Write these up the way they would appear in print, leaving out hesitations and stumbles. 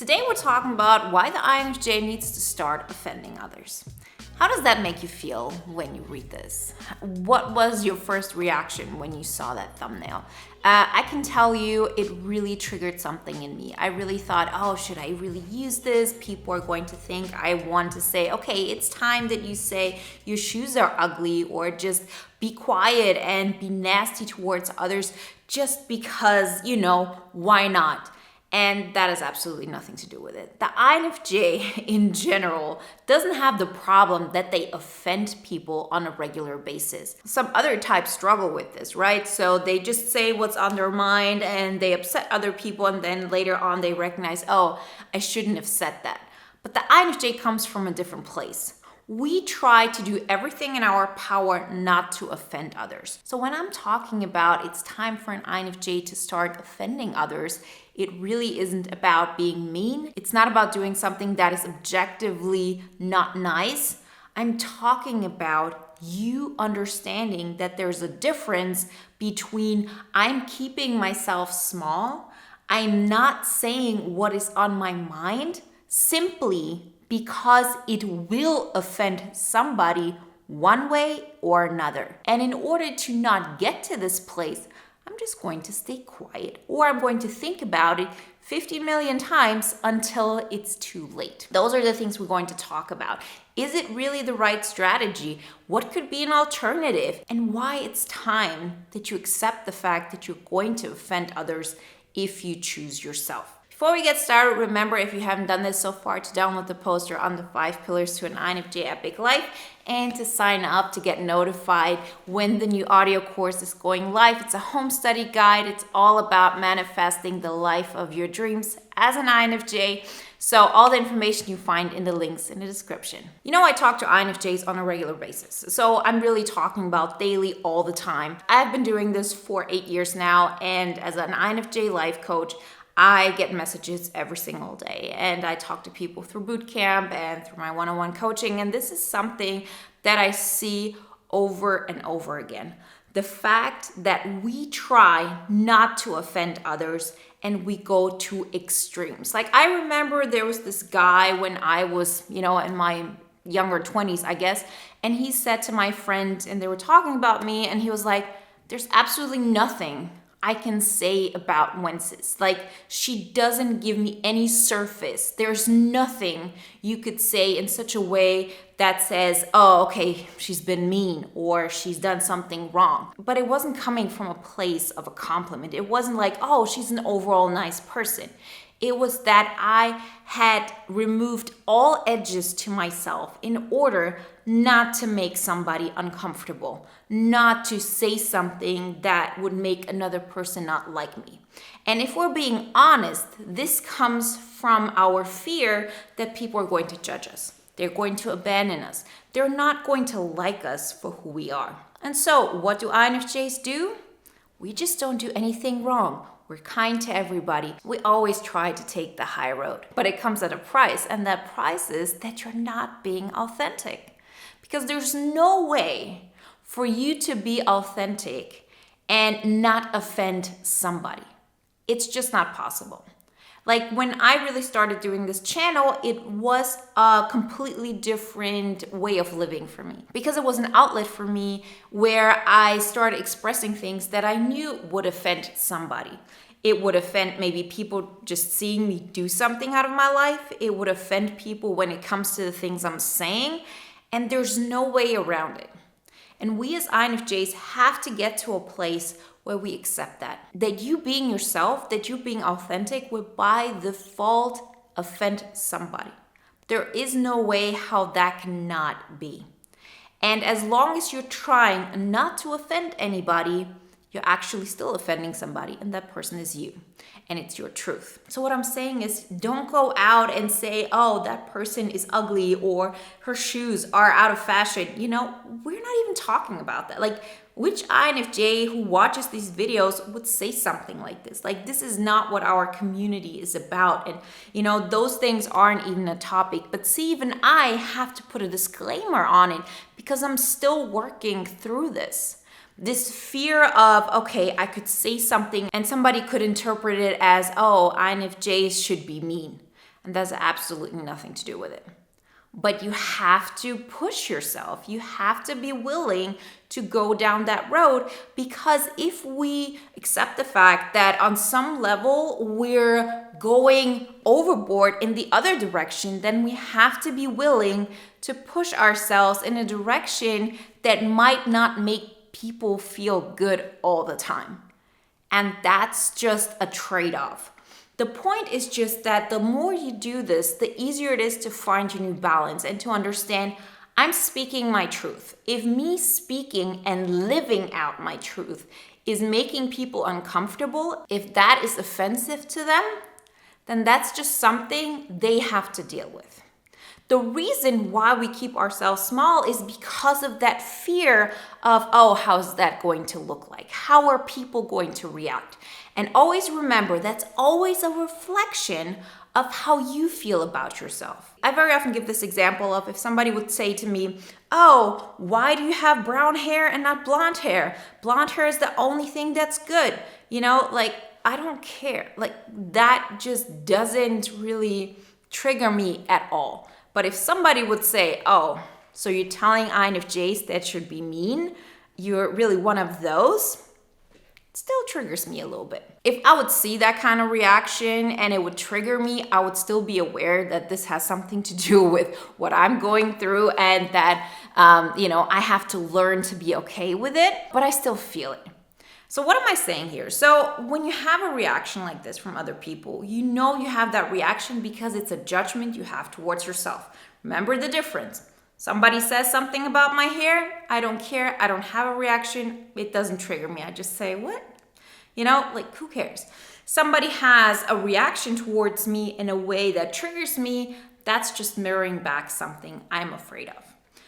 Today we're talking about why the INFJ needs to start offending others. How does that make you feel when you read this? What was your first reaction when you saw that thumbnail? I can tell you it really triggered something in me. I really thought, oh, should I really use this? People are going to think I want to say, okay, it's time that you say your shoes are ugly, or just be quiet and be nasty towards others just because, why not? And that has absolutely nothing to do with it. The INFJ in general doesn't have the problem that they offend people on a regular basis. Some other types struggle with this, right? So they just say what's on their mind and they upset other people, and then later on they recognize, oh, I shouldn't have said that. But the INFJ comes from a different place. We try to do everything in our power not to offend others. So when I'm talking about it's time for an INFJ to start offending others, it really isn't about being mean. It's not about doing something that is objectively not nice. I'm talking about you understanding that there's a difference between I'm keeping myself small, I'm not saying what is on my mind simply because it will offend somebody one way or another. And in order to not get to this place, I'm just going to stay quiet, or I'm going to think about it 50 million times until it's too late. Those are the things we're going to talk about. Is it really the right strategy? What could be an alternative? And why it's time that you accept the fact that you're going to offend others if you choose yourself. Before we get started, remember, if you haven't done this so far, to download the poster on the 5 pillars to an INFJ epic life and to sign up to get notified when the new audio course is going live. It's a home study guide. It's all about manifesting the life of your dreams as an INFJ. So all the information you find in the links in the description. I talk to INFJs on a regular basis. So I'm really talking about daily all the time. I've been doing this for 8 years now, and as an INFJ life coach, I get messages every single day, and I talk to people through boot camp and through my one-on-one coaching, and this is something that I see over and over again. The fact that we try not to offend others and we go to extremes. Like, I remember there was this guy when I was, in my younger 20s, I guess, and he said to my friend, and they were talking about me, and he was like, there's absolutely nothing I can say about Wenzes. Like, she doesn't give me any surface. There's nothing you could say in such a way that says, oh, okay, she's been mean or she's done something wrong. But it wasn't coming from a place of a compliment. It wasn't like, oh, she's an overall nice person. It was that I had removed all edges to myself in order not to make somebody uncomfortable, not to say something that would make another person not like me. And if we're being honest, this comes from our fear that people are going to judge us. They're going to abandon us. They're not going to like us for who we are. And so what do INFJs do? We just don't do anything wrong. We're kind to everybody. We always try to take the high road, but it comes at a price, and that price is that you're not being authentic. Because there's no way for you to be authentic and not offend somebody. It's just not possible. Like, when I really started doing this channel, it was a completely different way of living for me, because it was an outlet for me where I started expressing things that I knew would offend somebody. It would offend maybe people just seeing me do something out of my life. It would offend people when it comes to the things I'm saying, and there's no way around it. And we as INFJs have to get to a place where we accept that you being yourself, that you being authentic will by default offend somebody. There is no way how that cannot be. And as long as you're trying not to offend anybody, you're actually still offending somebody, and that person is you, and it's your truth. So what I'm saying is, don't go out and say, oh, that person is ugly or her shoes are out of fashion. We're not even talking about that. Like, which INFJ who watches these videos would say something like this? Like, this is not what our community is about. And, those things aren't even a topic. But see, even I have to put a disclaimer on it because I'm still working through this. This fear of, okay, I could say something and somebody could interpret it as, oh, INFJs should be mean. and that's absolutely nothing to do with it. But you have to push yourself. You have to be willing to go down that road, because if we accept the fact that on some level we're going overboard in the other direction, then we have to be willing to push ourselves in a direction that might not make people feel good all the time. And that's just a trade-off. The point is just that the more you do this, the easier it is to find your new balance and to understand I'm speaking my truth. If me speaking and living out my truth is making people uncomfortable, if that is offensive to them, then that's just something they have to deal with. The reason why we keep ourselves small is because of that fear of, oh, how's that going to look like? How are people going to react? And always remember, that's always a reflection of how you feel about yourself. I very often give this example of if somebody would say to me, oh, why do you have brown hair and not blonde hair? Blonde hair is the only thing that's good. I don't care. That just doesn't really trigger me at all. But if somebody would say, oh, so you're telling INFJs that should be mean, you're really one of those, it still triggers me a little bit. If I would see that kind of reaction and it would trigger me, I would still be aware that this has something to do with what I'm going through and that, I have to learn to be okay with it, but I still feel it. So what am I saying here? So when you have a reaction like this from other people, you know you have that reaction because it's a judgment you have towards yourself. Remember the difference. Somebody says something about my hair, I don't care, I don't have a reaction, it doesn't trigger me. I just say, what? Who cares? Somebody has a reaction towards me in a way that triggers me, that's just mirroring back something I'm afraid of.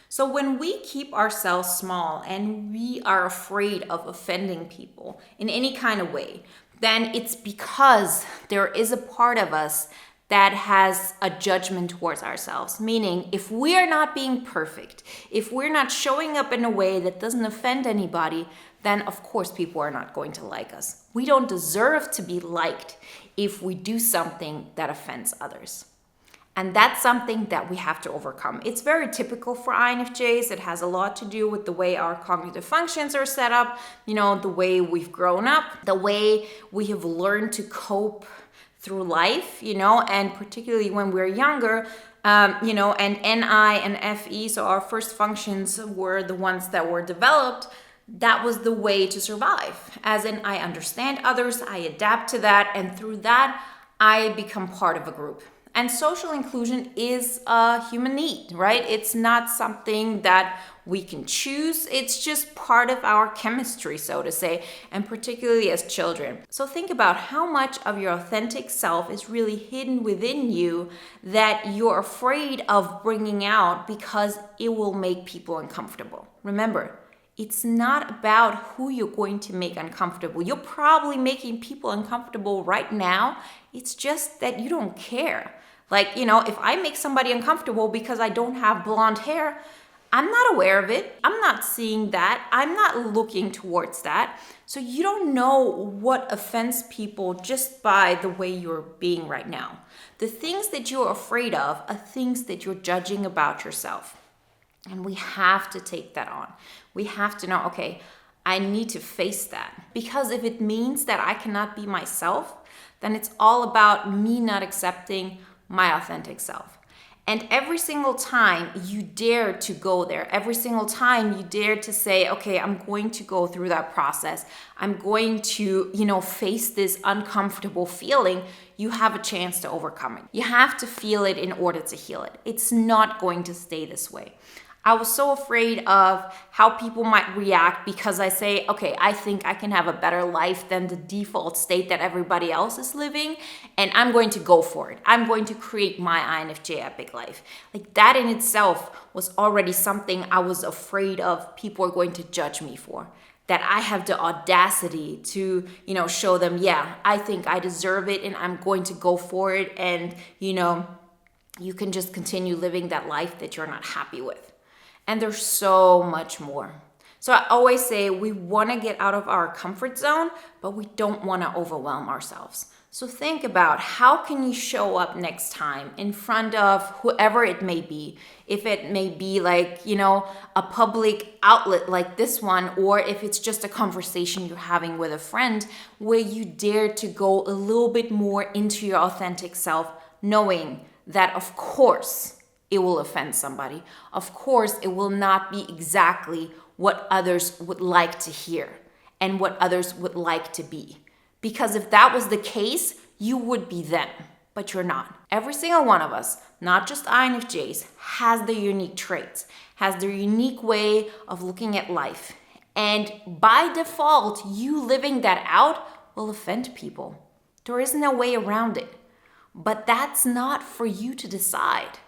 So when we keep ourselves small and we are afraid of offending people in any kind of way, then it's because there is a part of us that has a judgment towards ourselves. Meaning, if we are not being perfect, if we're not showing up in a way that doesn't offend anybody, then of course people are not going to like us. We don't deserve to be liked if we do something that offends others. And that's something that we have to overcome. It's very typical for INFJs. It has a lot to do with the way our cognitive functions are set up, the way we've grown up, the way we have learned to cope through life, and particularly when we're younger, and NI and FE, so our first functions were the ones that were developed. That was the way to survive. As in, I understand others, I adapt to that, and through that, I become part of a group. And social inclusion is a human need, right? It's not something that we can choose. It's just part of our chemistry, so to say, and particularly as children. So think about how much of your authentic self is really hidden within you that you're afraid of bringing out because it will make people uncomfortable. Remember, it's not about who you're going to make uncomfortable. You're probably making people uncomfortable right now. It's just that you don't care. If I make somebody uncomfortable because I don't have blonde hair, I'm not aware of it. I'm not seeing that. I'm not looking towards that. So you don't know what offends people just by the way you're being right now. The things that you're afraid of are things that you're judging about yourself. And we have to take that on. We have to know, okay, I need to face that. Because if it means that I cannot be myself, then it's all about me not accepting my authentic self. And every single time you dare to go there, every single time you dare to say, okay, I'm going to go through that process, I'm going to, face this uncomfortable feeling, you have a chance to overcome it. You have to feel it in order to heal it. It's not going to stay this way. I was so afraid of how people might react because I say, okay, I think I can have a better life than the default state that everybody else is living, and I'm going to go for it. I'm going to create my INFJ epic life. That in itself was already something I was afraid of people are going to judge me for. That I have the audacity to, show them, yeah, I think I deserve it and I'm going to go for it, and, you can just continue living that life that you're not happy with. And there's so much more. So I always say we want to get out of our comfort zone, but we don't want to overwhelm ourselves. So think about how can you show up next time in front of whoever it may be. If it may be like, a public outlet like this one, or if it's just a conversation you're having with a friend where you dare to go a little bit more into your authentic self, knowing that of course it will offend somebody. Of course it will not be exactly what others would like to hear and what others would like to be. Because if that was the case, you would be them, but you're not. Every single one of us, not just INFJs, has their unique traits, has their unique way of looking at life. And by default, you living that out will offend people. There is no way around it. But that's not for you to decide.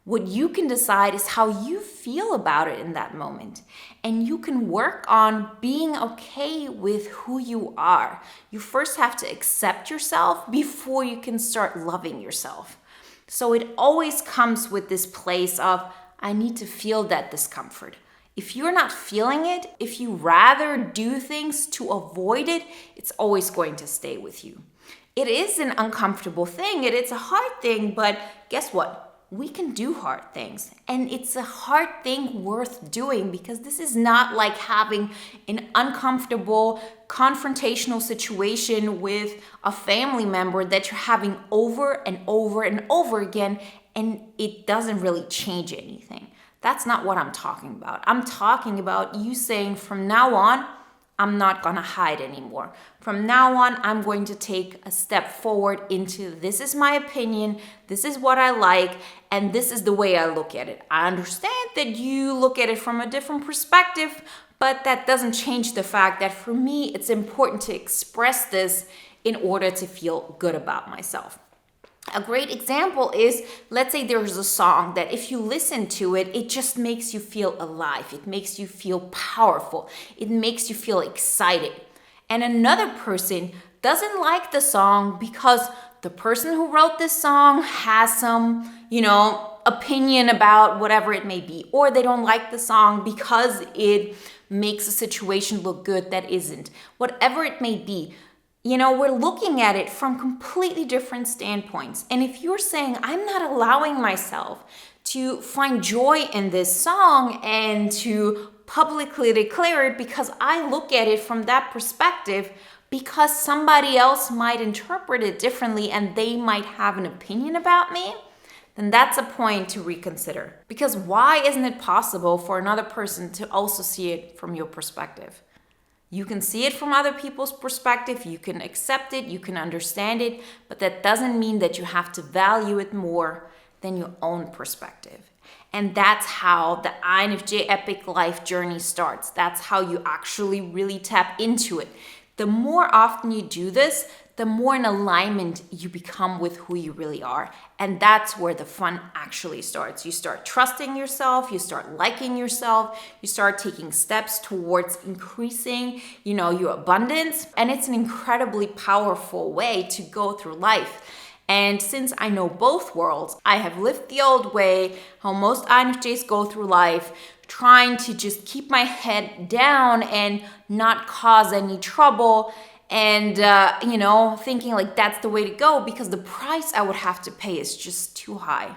What you can decide is how you feel about it in that moment. And you can work on being okay with who you are. You first have to accept yourself before you can start loving yourself. So it always comes with this place of, I need to feel that discomfort. If you're not feeling it, if you rather do things to avoid it, it's always going to stay with you. It is an uncomfortable thing, it's a hard thing, but guess what? We can do hard things, and it's a hard thing worth doing, because this is not like having an uncomfortable confrontational situation with a family member that you're having over and over and over again, and it doesn't really change anything. That's not what I'm talking about. I'm talking about you saying, from now on, I'm not gonna hide anymore. From now on, I'm going to take a step forward into, this is my opinion, this is what I like, and this is the way I look at it. I understand that you look at it from a different perspective, but that doesn't change the fact that for me, it's important to express this in order to feel good about myself. A great example is, let's say there's a song that if you listen to it, it just makes you feel alive. It makes you feel powerful. It makes you feel excited. And another person doesn't like the song because the person who wrote this song has some, opinion about whatever it may be. Or they don't like the song because it makes a situation look good that isn't. Whatever it may be. We're looking at it from completely different standpoints. And if you're saying, I'm not allowing myself to find joy in this song and to publicly declare it because I look at it from that perspective, because somebody else might interpret it differently and they might have an opinion about me, then that's a point to reconsider. Because why isn't it possible for another person to also see it from your perspective? You can see it from other people's perspective, you can accept it, you can understand it, but that doesn't mean that you have to value it more than your own perspective. And that's how the INFJ Epic Life journey starts. That's how you actually really tap into it. The more often you do this, the more in alignment you become with who you really are. And that's where the fun actually starts. You start trusting yourself, you start liking yourself, you start taking steps towards increasing, your abundance. And it's an incredibly powerful way to go through life. And since I know both worlds, I have lived the old way, how most INFJs go through life, trying to just keep my head down and not cause any trouble. And, thinking like that's the way to go, because the price I would have to pay is just too high.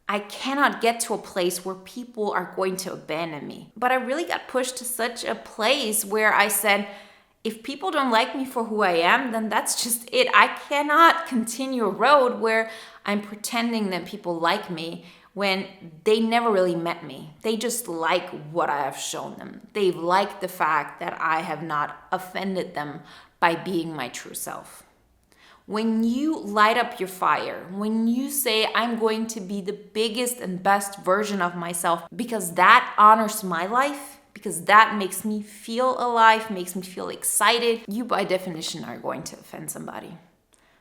I cannot get to a place where people are going to abandon me. But I really got pushed to such a place where I said, if people don't like me for who I am, then that's just it. I cannot continue a road where I'm pretending that people like me when they never really met me. They just like what I have shown them. They like the fact that I have not offended them by being my true self. When you light up your fire, when you say, I'm going to be the biggest and best version of myself because that honors my life, because that makes me feel alive, makes me feel excited, you by definition are going to offend somebody.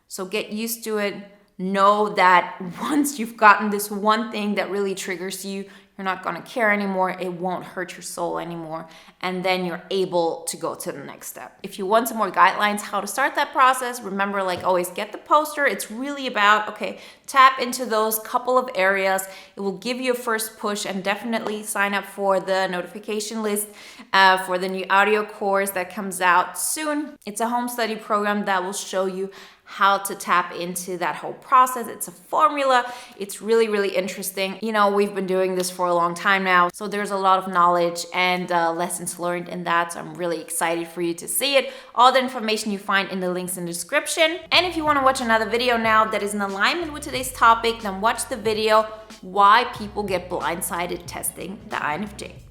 So get used to it. Know that once you've gotten this one thing that really triggers you, you're not going to care anymore. It won't hurt your soul anymore. And then you're able to go to the next step. If you want some more guidelines how to start that process, remember, like always, get the poster. It's really about, tap into those couple of areas. It will give you a first push, and definitely sign up for the notification list for the new audio course that comes out soon. It's a home study program that will show you how to tap into that whole process. It's a formula. It's really, really interesting. You know, we've been doing this for a long time now, so there's a lot of knowledge and lessons learned in that. So I'm really excited for you to see it. All the information you find in the links in the description. And if you want to watch another video now that is in alignment with today's topic, then watch the video, Why People Get Blindsided Testing the INFJ.